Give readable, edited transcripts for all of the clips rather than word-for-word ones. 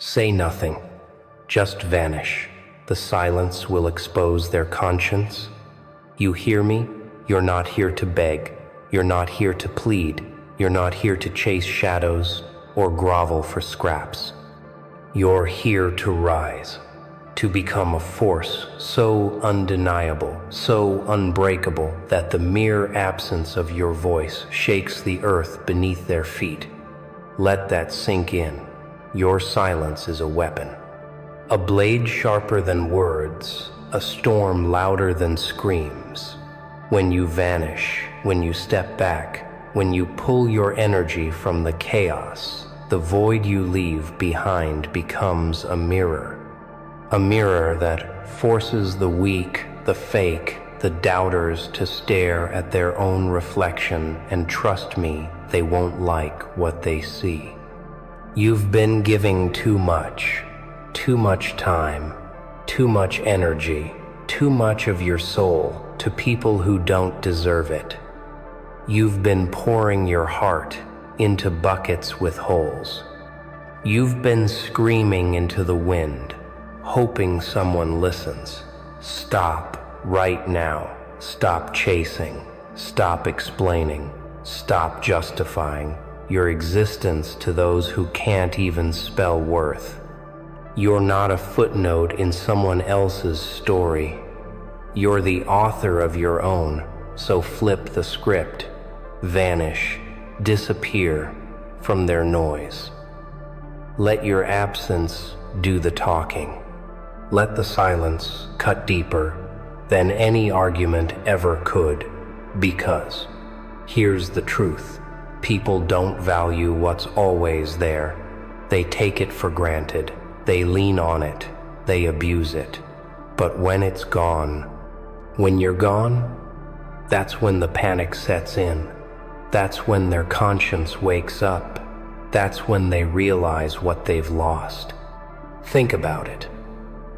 Say nothing. Just vanish. The silence will expose their conscience. You hear me? You're not here to beg. You're not here to plead. You're not here to chase shadows or grovel for scraps. You're here to rise, to become a force so undeniable, so unbreakable that the mere absence of your voice shakes the earth beneath their feet. Let that sink in. Your silence is a weapon. A blade sharper than words, a storm louder than screams. When you vanish, when you step back, when you pull your energy from the chaos, the void you leave behind becomes a mirror. A mirror that forces the weak, the fake, the doubters to stare at their own reflection, and trust me, they won't like what they see. You've been giving too much time, too much energy, too much of your soul to people who don't deserve it. You've been pouring your heart into buckets with holes. You've been screaming into the wind, hoping someone listens. Stop right now. Stop chasing. Stop explaining. Stop justifying your existence to those who can't even spell worth. You're not a footnote in someone else's story. You're the author of your own, so flip the script. Vanish, disappear from their noise. Let your absence do the talking. Let the silence cut deeper than any argument ever could, because here's the truth. People don't value what's always there. They take it for granted. They lean on it. They abuse it. But when it's gone, when you're gone, that's when the panic sets in. That's when their conscience wakes up. That's when they realize what they've lost. Think about it.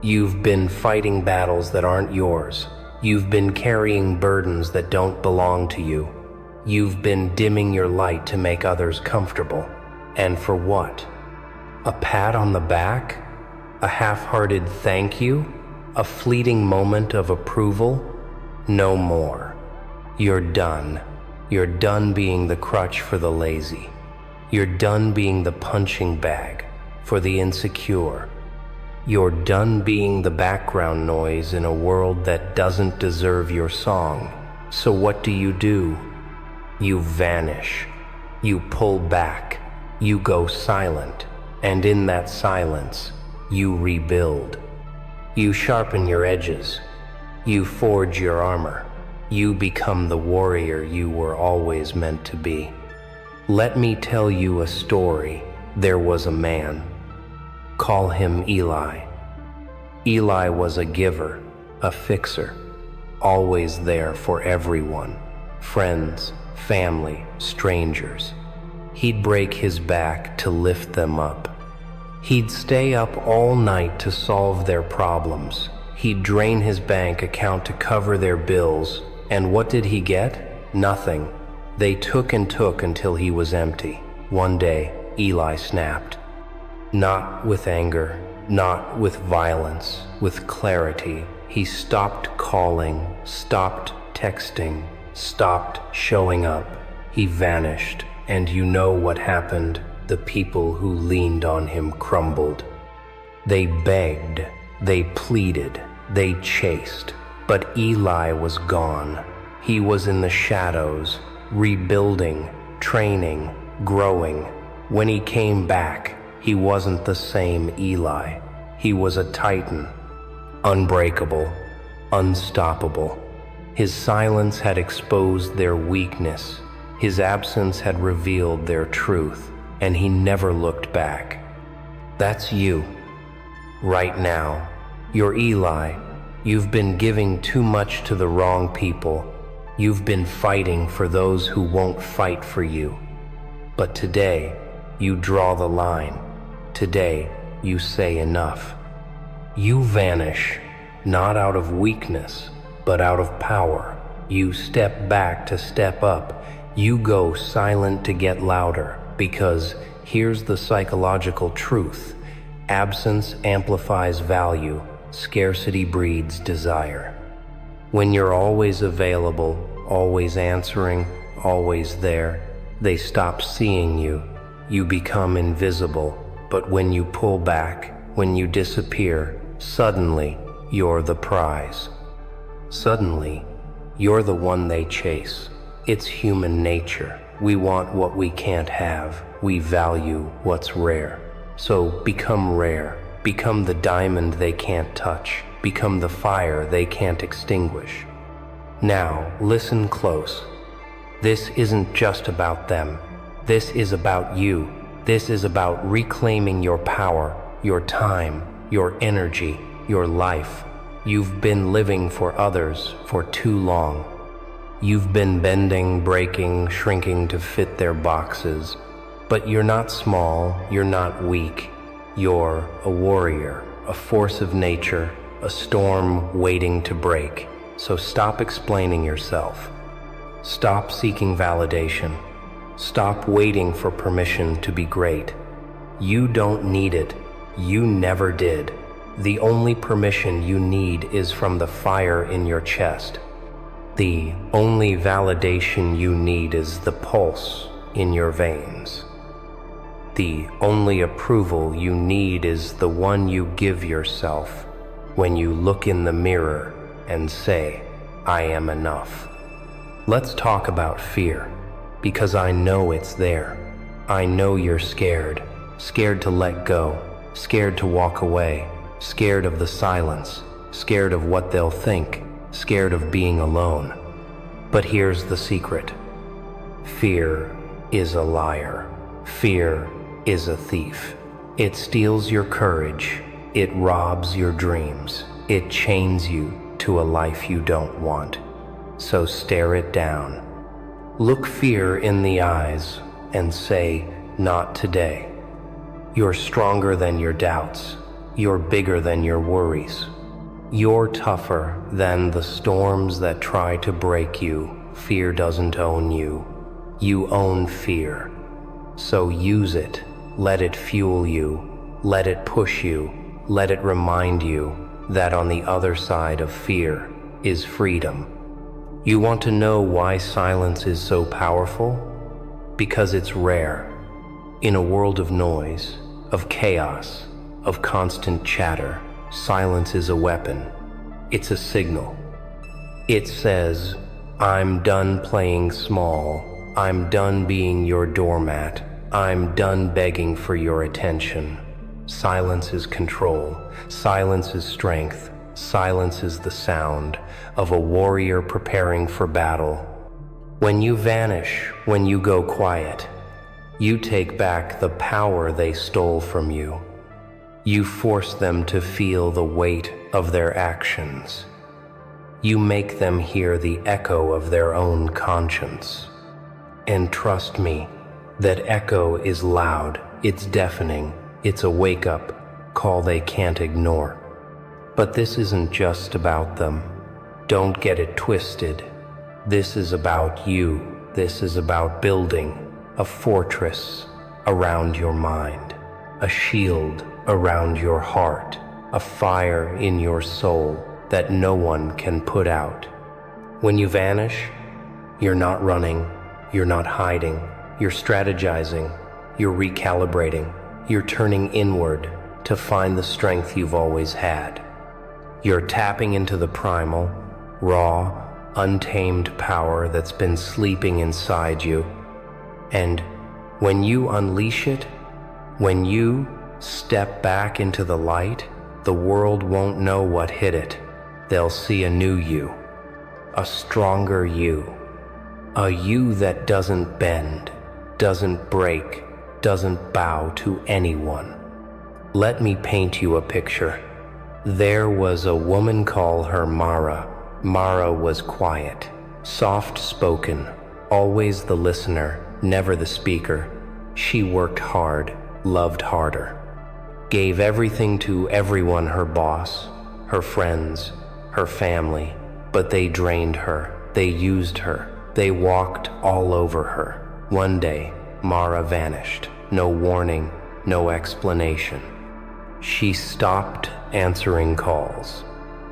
You've been fighting battles that aren't yours. You've been carrying burdens that don't belong to you. You've been dimming your light to make others comfortable. And for what? A pat on the back? A half-hearted thank you? A fleeting moment of approval? No more. You're done. You're done being the crutch for the lazy. You're done being the punching bag for the insecure. You're done being the background noise in a world that doesn't deserve your song. So what do? You vanish. You pull back. You go silent. And in that silence, you rebuild. You sharpen your edges. You forge your armor. You become the warrior you were always meant to be. Let me tell you a story. There was a man. Call him Eli. Eli was a giver, a fixer, always there for everyone, friends, family, strangers. He'd break his back to lift them up. He'd stay up all night to solve their problems. He'd drain his bank account to cover their bills. And what did he get? Nothing. They took and took until he was empty. One day, Eli snapped. Not with anger, not with violence, with clarity. He stopped calling, stopped texting, stopped showing up. He vanished, and you know what happened. The people who leaned on him crumbled. They begged, they pleaded, they chased. But Eli was gone. He was in the shadows, rebuilding, training, growing. When he came back, he wasn't the same Eli. He was a titan, unbreakable, unstoppable. His silence had exposed their weakness. His absence had revealed their truth, and he never looked back. That's you. Right now, you're Eli. You've been giving too much to the wrong people. You've been fighting for those who won't fight for you. But today, you draw the line. Today, you say enough. You vanish, not out of weakness, but out of power. You step back to step up. You go silent to get louder, because here's the psychological truth. Absence amplifies value, scarcity breeds desire. When you're always available, always answering, always there, they stop seeing you. You become invisible, but when you pull back, when you disappear, suddenly you're the prize. Suddenly, you're the one they chase. It's human nature. We want what we can't have. We value what's rare. So become rare. Become the diamond they can't touch. Become the fire they can't extinguish. Now, listen close. This isn't just about them. This is about you. This is about reclaiming your power, your time, your energy, your life. You've been living for others for too long. You've been bending, breaking, shrinking to fit their boxes. But you're not small, you're not weak. You're a warrior, a force of nature, a storm waiting to break. So stop explaining yourself. Stop seeking validation. Stop waiting for permission to be great. You don't need it. You never did. The only permission you need is from the fire in your chest. The only validation you need is the pulse in your veins. The only approval you need is the one you give yourself when you look in the mirror and say, I am enough. Let's talk about fear, because I know it's there. I know you're scared, scared to let go, scared to walk away, scared of the silence, scared of what they'll think, scared of being alone. But here's the secret. Fear is a liar. Fear is a thief. It steals your courage. It robs your dreams. It chains you to a life you don't want. So stare it down. Look fear in the eyes and say, not today. You're stronger than your doubts. You're bigger than your worries. You're tougher than the storms that try to break you. Fear doesn't own you. You own fear. So use it. Let it fuel you. Let it push you. Let it remind you that on the other side of fear is freedom. You want to know why silence is so powerful? Because it's rare. In a world of noise, of chaos, of constant chatter, silence is a weapon. It's a signal. It says, I'm done playing small. I'm done being your doormat. I'm done begging for your attention. Silence is control. Silence is strength. Silence is the sound of a warrior preparing for battle. When you vanish, when you go quiet, you take back the power they stole from you. You force them to feel the weight of their actions. You make them hear the echo of their own conscience. And trust me, that echo is loud, it's deafening, it's a wake-up call they can't ignore. But this isn't just about them. Don't get it twisted. This is about you. This is about building a fortress around your mind, a shield around your heart, a fire in your soul that no one can put out. When you vanish, you're not running, you're not hiding, you're strategizing, you're recalibrating, you're turning inward to find the strength you've always had. You're tapping into the primal, raw, untamed power that's been sleeping inside you. And when you unleash it, when you step back into the light, the world won't know what hit it. They'll see a new you, a stronger you, a you that doesn't bend, doesn't break, doesn't bow to anyone. Let me paint you a picture. There was a woman, call her Mara. Mara was quiet, soft-spoken, always the listener, never the speaker. She worked hard, loved harder, gave everything to everyone, her boss, her friends, her family, but they drained her, they used her, they walked all over her. One day, Mara vanished, no warning, no explanation. She stopped answering calls,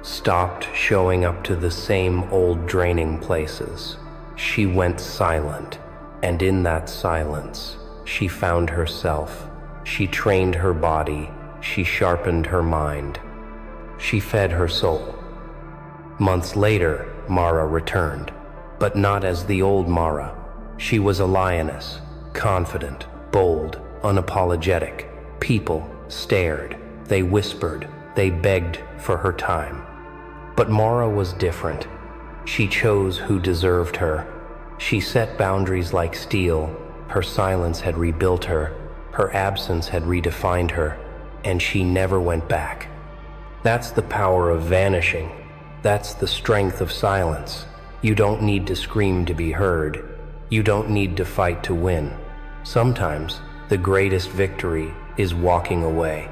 stopped showing up to the same old draining places. She went silent, and in that silence, she found herself. She trained her body, she sharpened her mind, she fed her soul. Months later, Mara returned, but not as the old Mara. She was a lioness, confident, bold, unapologetic. People stared, they whispered, they begged for her time. But Mara was different. She chose who deserved her. She set boundaries like steel. Her silence had rebuilt her. Her absence had redefined her, and she never went back. That's the power of vanishing. That's the strength of silence. You don't need to scream to be heard. You don't need to fight to win. Sometimes the greatest victory is walking away.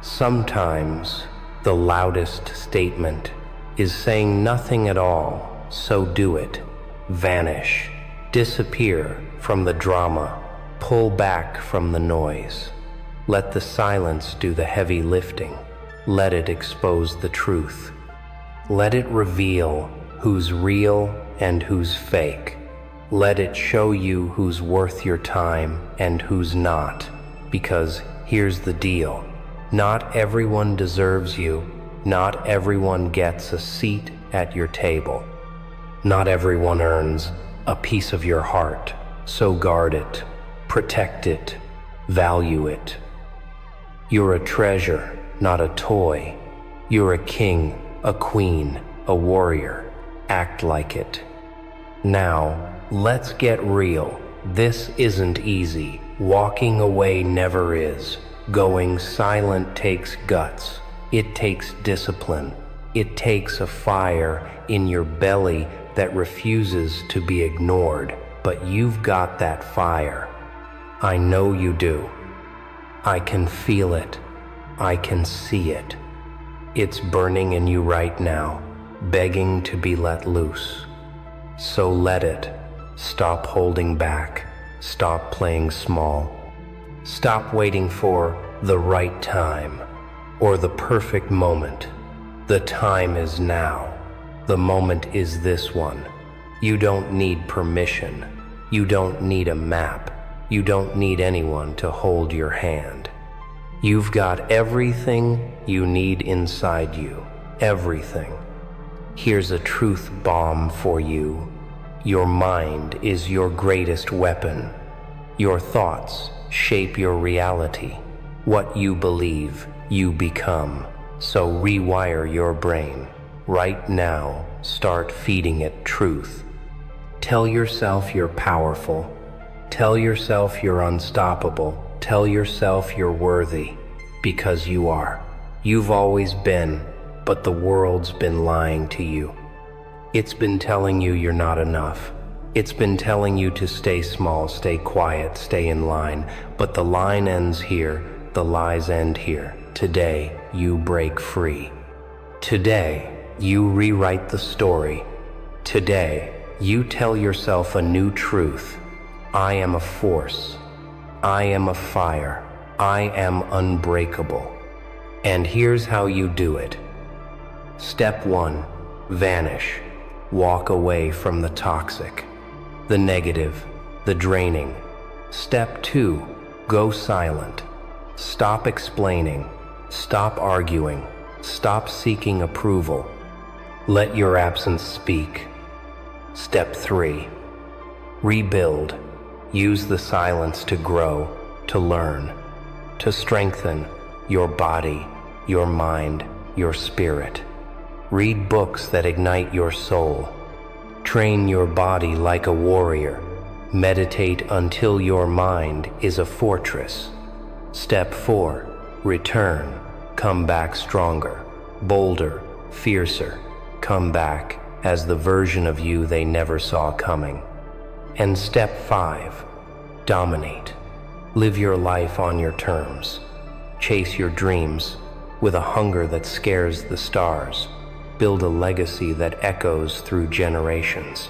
Sometimes the loudest statement is saying nothing at all, so do it. Vanish. Disappear from the drama. Pull back from the noise. Let the silence do the heavy lifting. Let it expose the truth. Let it reveal who's real and who's fake. Let it show you who's worth your time and who's not. Because here's the deal. Not everyone deserves you. Not everyone gets a seat at your table. Not everyone earns a piece of your heart. So guard it, protect it, value it. You're a treasure, not a toy. You're a king, a queen, a warrior. Act like it. Now, let's get real. This isn't easy. Walking away never is. Going silent takes guts. It takes discipline. It takes a fire in your belly that refuses to be ignored. But you've got that fire. I know you do. I can feel it. I can see it. It's burning in you right now, begging to be let loose. So let it. Stop holding back. Stop playing small. Stop waiting for the right time or the perfect moment. The time is now. The moment is this one. You don't need permission. You don't need a map. You don't need anyone to hold your hand. You've got everything you need inside you. Everything. Here's a truth bomb for you. Your mind is your greatest weapon. Your thoughts shape your reality. What you believe, you become. So rewire your brain. Right now, start feeding it truth. Tell yourself you're powerful. Tell yourself you're unstoppable. Tell yourself you're worthy, because you are. You've always been, but the world's been lying to you. It's been telling you you're not enough. It's been telling you to stay small, stay quiet, stay in line. But the line ends here, the lies end here. Today, you break free. Today, you rewrite the story. Today, you tell yourself a new truth. I am a force. I am a fire. I am unbreakable. And here's how you do it. Step 1, vanish. Walk away from the toxic, the negative, the draining. Step 2, go silent. Stop explaining. Stop arguing. Stop seeking approval. Let your absence speak. Step 3, rebuild. Use the silence to grow, to learn, to strengthen your body, your mind, your spirit. Read books that ignite your soul. Train your body like a warrior. Meditate until your mind is a fortress. Step 4, return. Come back stronger, bolder, fiercer. Come back as the version of you they never saw coming. And step 5, dominate. Live your life on your terms. Chase your dreams with a hunger that scares the stars. Build a legacy that echoes through generations.